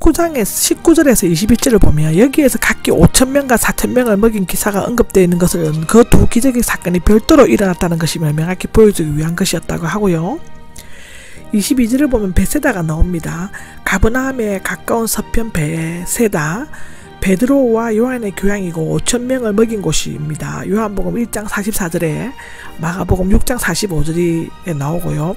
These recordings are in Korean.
19절에서 21절을 보면 여기에서 각기 5,000명과 4,000명을 먹인 기사가 언급되어 있는 것은 그 두 기적의 사건이 별도로 일어났다는 것임을 명확히 보여주기 위한 것이었다고 하고요. 22절을 보면 베세다가 나옵니다. 가버나움에 가까운 서편 베세다, 베드로와 요한의 교양이고 5,000명을 먹인 곳입니다. 요한복음 1장 44절에 마가복음 6장 45절에 나오고요.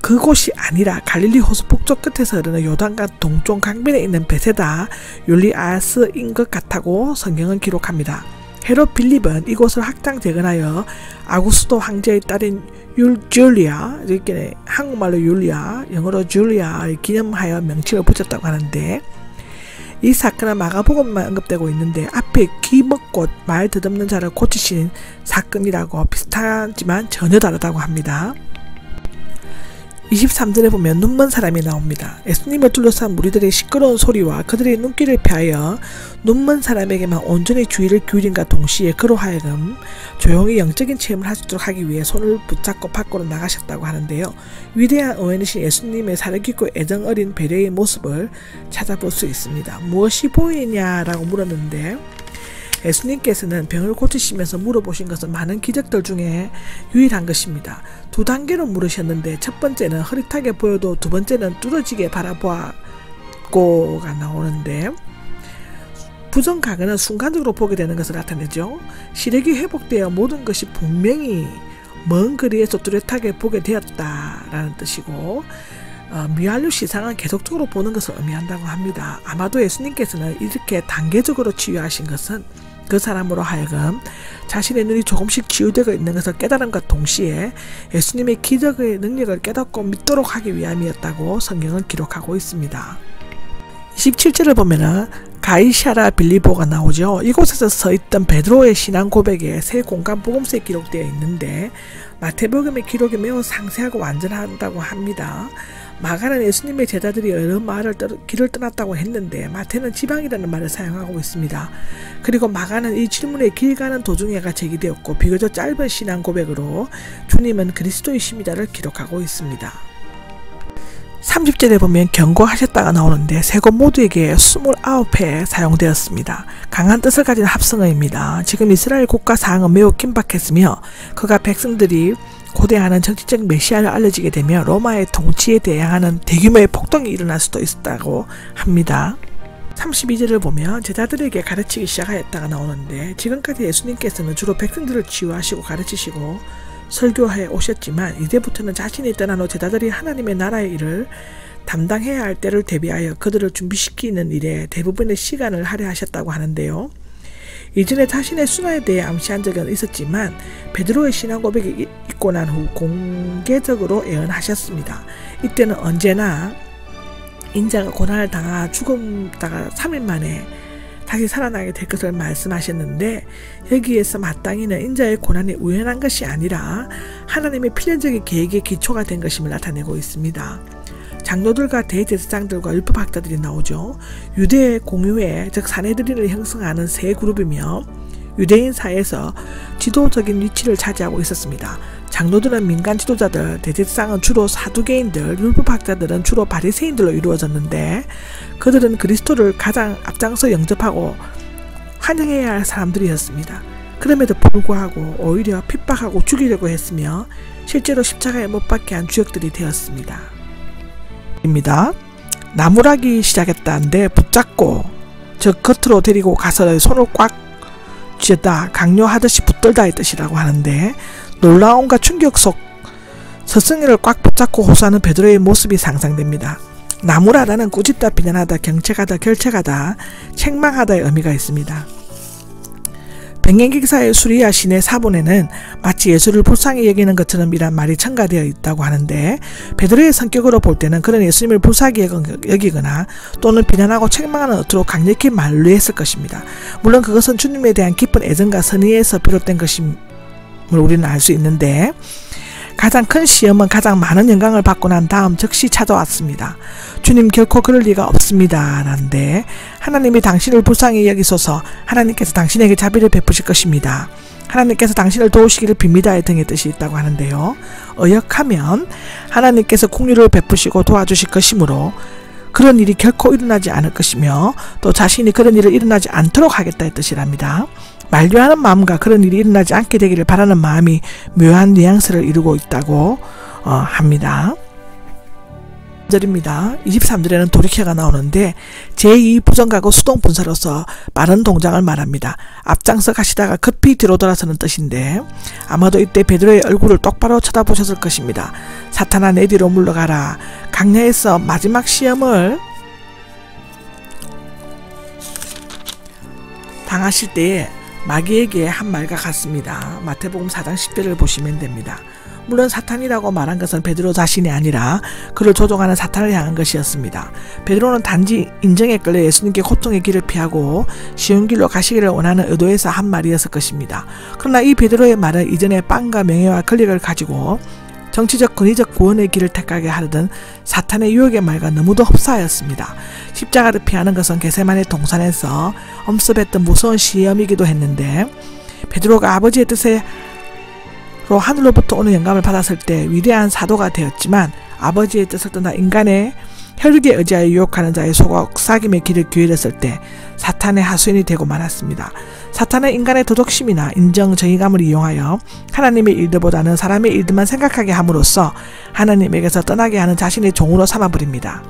그곳이 아니라 갈릴리 호수 북쪽 끝에서 흐르는 요단강 동쪽 강변에 있는 베세다 율리아스인 것 같다고 성경은 기록합니다. 헤롯 빌립은 이곳을 확장 재건하여 아구스도 황제의 딸인 줄리아, 이렇게 한국말로 율리아, 영어로 줄리아의 기념하여 명칭을 붙였다고 하는데, 이 사건은 마가복음만 언급되고 있는데 앞에 귀 먹고 말 더듬는 자를 고치신 사건이라고 비슷하지만 전혀 다르다고 합니다. 23절에 보면 눈먼 사람이 나옵니다. 예수님을 둘러싼 무리들의 시끄러운 소리와 그들의 눈길을 피하여 눈먼 사람에게만 온전히 주의를 기울인과 동시에 그로 하여금 조용히 영적인 체험을 할 수 있도록 하기 위해 손을 붙잡고 밖으로 나가셨다고 하는데요. 위대한 어원이신 예수님의 사려깊고 애정 어린 배려의 모습을 찾아볼 수 있습니다. 무엇이 보이냐라고 물었는데, 예수님께서는 병을 고치시면서 물어보신 것은 많은 기적들 중에 유일한 것입니다. 두 단계로 물으셨는데, 첫 번째는 흐릿하게 보여도 두 번째는 뚫어지게 바라보고가 나오는데, 부정각은 순간적으로 보게 되는 것을 나타내죠. 시력이 회복되어 모든 것이 분명히 먼 거리에서 뚜렷하게 보게 되었다라는 뜻이고, 미완료 시상은 계속적으로 보는 것을 의미한다고 합니다. 아마도 예수님께서는 이렇게 단계적으로 치유하신 것은 그 사람으로 하여금 자신의 눈이 조금씩 치유되고 있는 것을 깨달음과 동시에 예수님의 기적의 능력을 깨닫고 믿도록 하기 위함이었다고 성경은 기록하고 있습니다. 27절을 보면은 가이샤라 빌리보가 나오죠. 이곳에서 서 있던 베드로의 신앙 고백에 새 공간 복음서에 기록되어 있는데, 마태복음의 기록이 매우 상세하고 완전하다고 합니다. 마가는 예수님의 제자들이 여러 길을 떠났다고 했는데, 마태는 지방이라는 말을 사용하고 있습니다. 그리고 마가는 이 질문에 길 가는 도중에가 제기되었고, 비교적 짧은 신앙 고백으로 주님은 그리스도이십니다를 기록하고 있습니다. 30절에 보면 경고하셨다가 나오는데, 세 곳 모두에게 29회 사용되었습니다. 강한 뜻을 가진 합성어입니다. 지금 이스라엘 국가 상황은 매우 긴박했으며 그가 백성들이 고대하는 정치적 메시아를 알려지게 되면 로마의 통치에 대항하는 대규모의 폭동이 일어날 수도 있었다고 합니다. 32절을 보면 제자들에게 가르치기 시작하였다가 나오는데, 지금까지 예수님께서는 주로 백성들을 치유하시고 가르치시고 설교해 오셨지만, 이제부터는 자신이 떠난 후 제자들이 하나님의 나라의 일을 담당해야 할 때를 대비하여 그들을 준비시키는 일에 대부분의 시간을 할애하셨다고 하는데요. 이전에 자신의 순환에 대해 암시한 적은 있었지만 베드로의 신앙 고백이 있고 난 후 공개적으로 예언하셨습니다. 이때는 언제나 인자가 고난을 당하 죽음다가 3일 만에 다시 살아나게 될 것을 말씀하셨는데, 여기에서 마땅히는 인자의 고난이 우연한 것이 아니라 하나님의 필연적인 계획의 기초가 된 것임을 나타내고 있습니다. 장로들과 대제사장들과 율법학자들이 나오죠. 유대의 공의회, 즉 사내들인을 형성하는 세 그룹이며 유대인 사회에서 지도적인 위치를 차지하고 있었습니다. 장로들은 민간 지도자들, 대제사장은 주로 사두개인들, 율법학자들은 주로 바리새인들로 이루어졌는데, 그들은 그리스도를 가장 앞장서 영접하고 환영해야 할 사람들이었습니다. 그럼에도 불구하고 오히려 핍박하고 죽이려고 했으며 실제로 십자가에 못 박게 한 주역들이 되었습니다. 나무라기 시작했다는데 붙잡고 즉 겉으로 데리고 가서 손을 꽉 쥐었다, 강요하듯이 붙들다의 뜻이라고 하는데, 놀라움과 충격 속 스승을 꽉 붙잡고 호소하는 베드로의 모습이 상상됩니다. 나무라라는 꾸짖다, 비난하다, 경책하다, 결책하다, 책망하다의 의미가 있습니다. 백년기사의 수리아 신의 사본에는 마치 예수를 불쌍히 여기는 것처럼 이란 말이 첨가되어 있다고 하는데, 베드로의 성격으로 볼 때는 그런 예수님을 불쌍히 여기거나 또는 비난하고 책망하는 어투로 강력히 만류했을 것입니다. 물론 그것은 주님에 대한 깊은 애정과 선의에서 비롯된 것임을 우리는 알 수 있는데, 가장 큰 시험은 가장 많은 영광을 받고 난 다음 즉시 찾아왔습니다. 주님 결코 그럴 리가 없습니다 라는데, 하나님이 당신을 불쌍히 여기소서, 하나님께서 당신에게 자비를 베푸실 것입니다, 하나님께서 당신을 도우시기를 빕니다 등의 뜻이 있다고 하는데요. 어역하면 하나님께서 긍휼을 베푸시고 도와주실 것이므로 그런 일이 결코 일어나지 않을 것이며 또 자신이 그런 일을 일어나지 않도록 하겠다의 뜻이랍니다. 만류하는 마음과 그런 일이 일어나지 않게 되기를 바라는 마음이 묘한 뉘앙스를 이루고 있다고 합니다. 23절에는 돌이켜가 나오는데 제2 부정가고 수동분사로서 빠른 동작을 말합니다. 앞장서 가시다가 급히 뒤로 돌아서는 뜻인데 아마도 이때 베드로의 얼굴을 똑바로 쳐다보셨을 것입니다. 사탄아 내 뒤로 물러가라. 강야에서 마지막 시험을 당하실 때에 마귀에게 한 말과 같습니다. 마태복음 4장 10절을 보시면 됩니다. 물론 사탄이라고 말한 것은 베드로 자신이 아니라 그를 조종하는 사탄을 향한 것이었습니다. 베드로는 단지 인정에 끌려 예수님께 고통의 길을 피하고 쉬운 길로 가시기를 원하는 의도에서 한 말이었을 것입니다. 그러나 이 베드로의 말은 이전에 빵과 명예와 권력을 가지고 정치적 권위적 구원의 길을 택하게 하려던 사탄의 유혹의 말과 너무도 흡사하였습니다. 십자가를 피하는 것은 겟세마네 동산에서 엄습했던 무서운 시험이기도 했는데 베드로가 아버지의 뜻에 하늘로부터 오는 영감을 받았을 때 위대한 사도가 되었지만 아버지의 뜻을 떠나 인간의 혈육에 의지하여 유혹하는 자의 속삭임의 길을 기울였을 때 사탄의 하수인이 되고 말았습니다. 사탄은 인간의 도덕심이나 인정 정의감을 이용하여 하나님의 일들보다는 사람의 일들만 생각하게 함으로써 하나님에게서 떠나게 하는 자신의 종으로 삼아버립니다.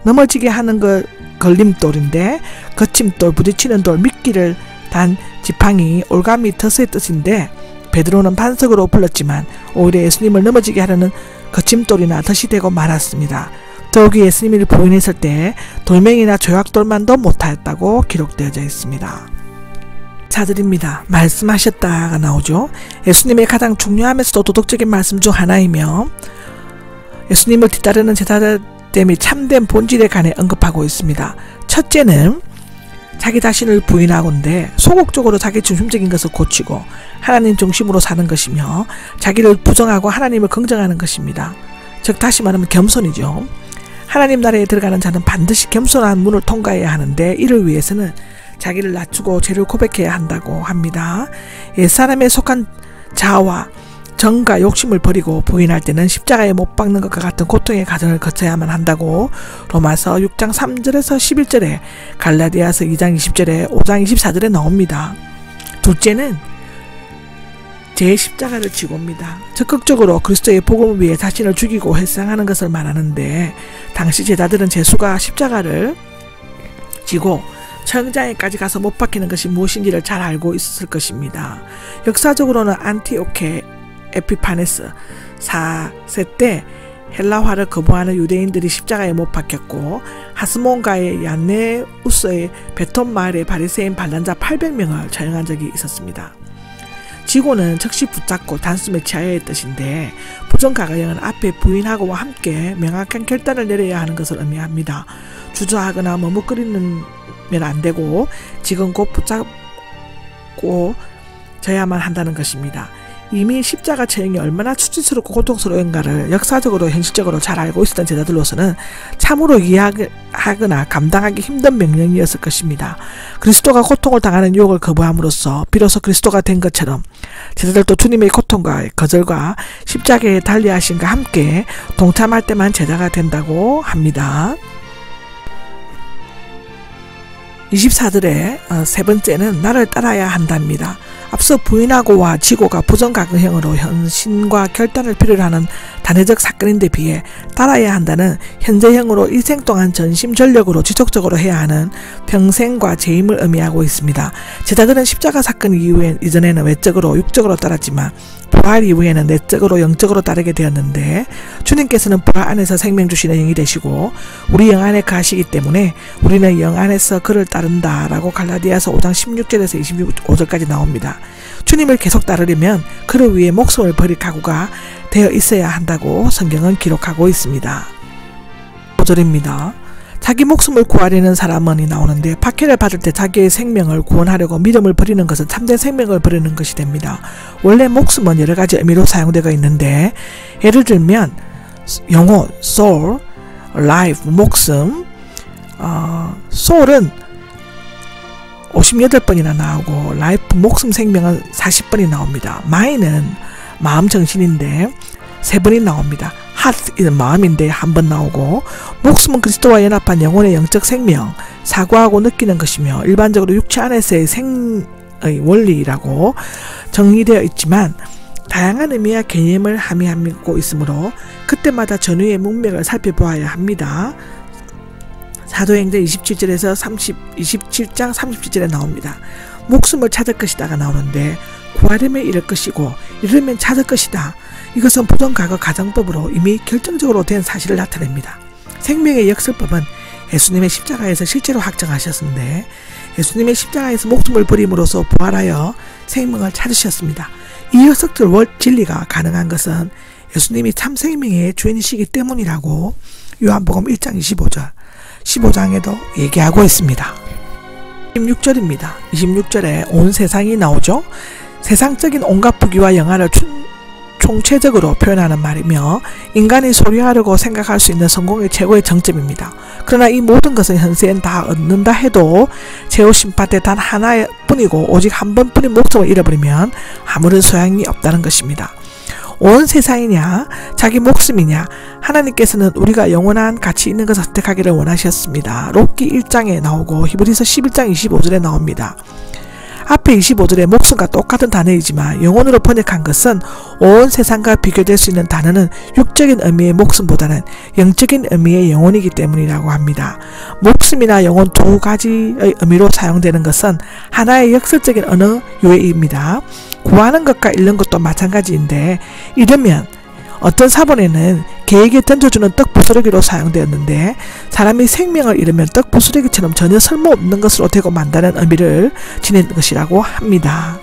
넘어지게 하는 것 걸림돌인데 거침돌, 부딪히는 돌, 미끼를 단 지팡이, 올가미, 덫의 뜻인데 베드로는 반석으로 불렀지만 오히려 예수님을 넘어지게 하려는 거침돌이나 덫이 되고 말았습니다. 더욱이 예수님을 부인했을 때 돌멩이나 조약돌만도 못하였다고 기록되어져 있습니다. 4절입니다. 말씀하셨다가 나오죠. 예수님의 가장 중요하면서도 도덕적인 말씀 중 하나이며 예수님을 뒤따르는 제자됨이 참된 본질에 관해 언급하고 있습니다. 첫째는 자기 자신을 부인하건대 소극적으로 자기 중심적인 것을 고치고 하나님 중심으로 사는 것이며 자기를 부정하고 하나님을 긍정하는 것입니다. 즉 다시 말하면 겸손이죠. 하나님 나라에 들어가는 자는 반드시 겸손한 문을 통과해야 하는데 이를 위해서는 자기를 낮추고 죄를 고백해야 한다고 합니다. 옛사람에 속한 자아와 정과 욕심을 버리고 부인할 때는 십자가에 못 박는 것과 같은 고통의 과정을 거쳐야만 한다고 로마서 6장 3절에서 11절에 갈라디아서 2장 20절에 5장 24절에 나옵니다. 둘째는 제 십자가를 지고 옵니다. 적극적으로 그리스도의 복음을 위해 자신을 죽이고 회상하는 것을 말하는데 당시 제자들은 제수가 십자가를 지고 처형장에까지 가서 못 박히는 것이 무엇인지를 잘 알고 있었을 것입니다. 역사적으로는 안티오케 에피파네스 4세 때 헬라화를 거부하는 유대인들이 십자가에 못 박혔고 하스몬가의 얀네우스의 베톤 마을의 바리새인 반란자 800명을 처형한 적이 있었습니다. 지고는 즉시 붙잡고 단숨에 취하여의 뜻인데 부정가가형은 앞에 부인하고와 함께 명확한 결단을 내려야 하는 것을 의미합니다. 주저하거나 머뭇거리면 안 되고 지금 곧 붙잡고 져야만 한다는 것입니다. 이미 십자가 처형이 얼마나 수치스럽고 고통스러운가를 역사적으로 현실적으로 잘 알고 있었던 제자들로서는 참으로 이해하거나 감당하기 힘든 명령이었을 것입니다. 그리스도가 고통을 당하는 유혹을 거부함으로써 비로소 그리스도가 된 것처럼 제자들도 주님의 고통과 거절과 십자가에 달리하심과 함께 동참할 때만 제자가 된다고 합니다. 24절에 세 번째는 나를 따라야 한답니다. 앞서 부인하고와 지고가 부정가경형으로 헌신과 결단을 필요로 하는 단회적 사건인데 비해 따라야 한다는 현재형으로 일생 동안 전심전력으로 지속적으로 해야 하는 평생과 재임을 의미하고 있습니다. 제자들은 십자가 사건 이전에는 외적으로 육적으로 따랐지만 부활 이후에는 내적으로 영적으로 따르게 되었는데 주님께서는 부활 안에서 생명 주시는 영이 되시고 우리 영 안에 가시기 때문에 우리는 영 안에서 그를 따른다 라고 갈라디아서 5장 16절에서 25절까지 나옵니다. 주님을 계속 따르려면 그를 위해 목숨을 버릴 각오가 되어 있어야 한다고 성경은 기록하고 있습니다. 5절입니다. 자기 목숨을 구하려는 사람은 나오는데 박해를 받을 때 자기의 생명을 구원하려고 믿음을 버리는 것은 참된 생명을 버리는 것이 됩니다. 원래 목숨은 여러 가지 의미로 사용되고 있는데 예를 들면 영혼, soul, life, 목숨, soul은 58번이나 나오고 life, 목숨, 생명은 40번이 나옵니다. mind은 마음, 정신인데 3번이 나옵니다. heart는 마음인데 한 번 나오고, 목숨은 그리스도와 연합한 영혼의 영적 생명, 사고하고 느끼는 것이며 일반적으로 육체 안에서의 생의 원리라고 정의되어 있지만 다양한 의미와 개념을 함의하고 있으므로 그때마다 전후의 문맥을 살펴보아야 합니다. 사도행전 27절에서 27장 37절에 나옵니다. 목숨을 찾을 것이다가 나오는데 구하려면 잃을 것이고 잃으면 찾을 것이다. 이것은 부정 과거 가정법으로 이미 결정적으로 된 사실을 나타냅니다. 생명의 역설법은 예수님의 십자가에서 실제로 확정하셨는데 예수님의 십자가에서 목숨을 버림으로써 부활하여 생명을 찾으셨습니다. 이 역설적 진리가 가능한 것은 예수님이 참 생명의 주인이시기 때문이라고 요한복음 1장 15장에도 얘기하고 있습니다. 26절입니다. 26절에 온 세상이 나오죠. 세상적인 온갖 부귀와 영화를 총체적으로 표현하는 말이며 인간이 소유하려고 생각할 수 있는 성공의 최고의 정점입니다. 그러나 이 모든 것은 현세엔 다 얻는다 해도 최후 심판 때 단 하나뿐이고 오직 한 번뿐인 목숨을 잃어버리면 아무런 소양이 없다는 것입니다. 온 세상이냐 자기 목숨이냐 하나님께서는 우리가 영원한 가치 있는 것을 선택하기를 원하셨습니다. 록기 1장에 나오고 히브리서 11장 25절에 나옵니다. 앞에 25절의 목숨과 똑같은 단어이지만 영혼으로 번역한 것은 온 세상과 비교될 수 있는 단어는 육적인 의미의 목숨보다는 영적인 의미의 영혼이기 때문이라고 합니다. 목숨이나 영혼 두 가지의 의미로 사용되는 것은 하나의 역설적인 언어 유해입니다. 구하는 것과 잃는 것도 마찬가지인데 잃으면 어떤 사본에는 개에게 던져주는 떡 부스러기로 사용되었는데 사람이 생명을 잃으면 떡 부스러기처럼 전혀 쓸모없는 것으로 되고 만다는 의미를 지닌 것이라고 합니다.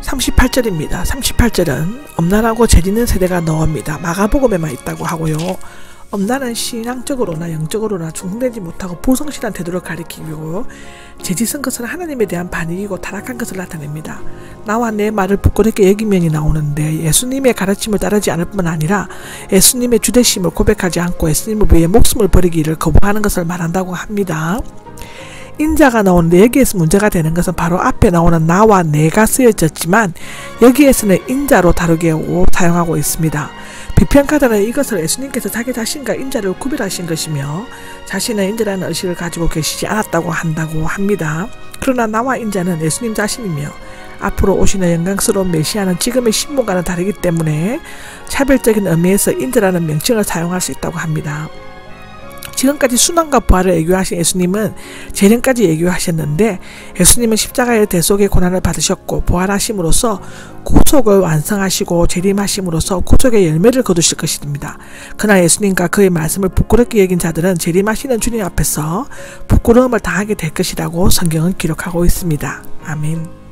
38절입니다. 38절은 엄난하고 죄짓는 세대가 나옵니다. 마가복음에만 있다고 하고요. 엄난은 신앙적으로나 영적으로나 충성되지 못하고 불성실한 태도를 가리키고 죄짓은 것은 하나님에 대한 반역이고 타락한 것을 나타냅니다. 나와 내 말을 부끄럽게 여기면이 나오는데 예수님의 가르침을 따르지 않을 뿐만 아니라 예수님의 주되심을 고백하지 않고 예수님을 위해 목숨을 버리기를 거부하는 것을 말한다고 합니다. 인자가 나오는데 여기에서 문제가 되는 것은 바로 앞에 나오는 나와 내가 쓰여졌지만 여기에서는 인자로 다르게 사용하고 있습니다. 비평가들은 이것을 예수님께서 자기 자신과 인자를 구별하신 것이며 자신은 인자라는 의식을 가지고 계시지 않았다고 한다고 합니다. 그러나 나와 인자는 예수님 자신이며 앞으로 오시는 영광스러운 메시아는 지금의 신분과는 다르기 때문에 차별적인 의미에서 인자라는 명칭을 사용할 수 있다고 합니다. 지금까지 순환과 부활을 예교하신 예수님은 재림까지 예교하셨는데 예수님은 십자가의 대속의 고난을 받으셨고 부활하심으로써 구속을 완성하시고 재림하심으로써 구속의 열매를 거두실 것입니다. 그날 예수님과 그의 말씀을 부끄럽게 여긴 자들은 재림하시는 주님 앞에서 부끄러움을 당하게 될 것이라고 성경은 기록하고 있습니다. 아멘.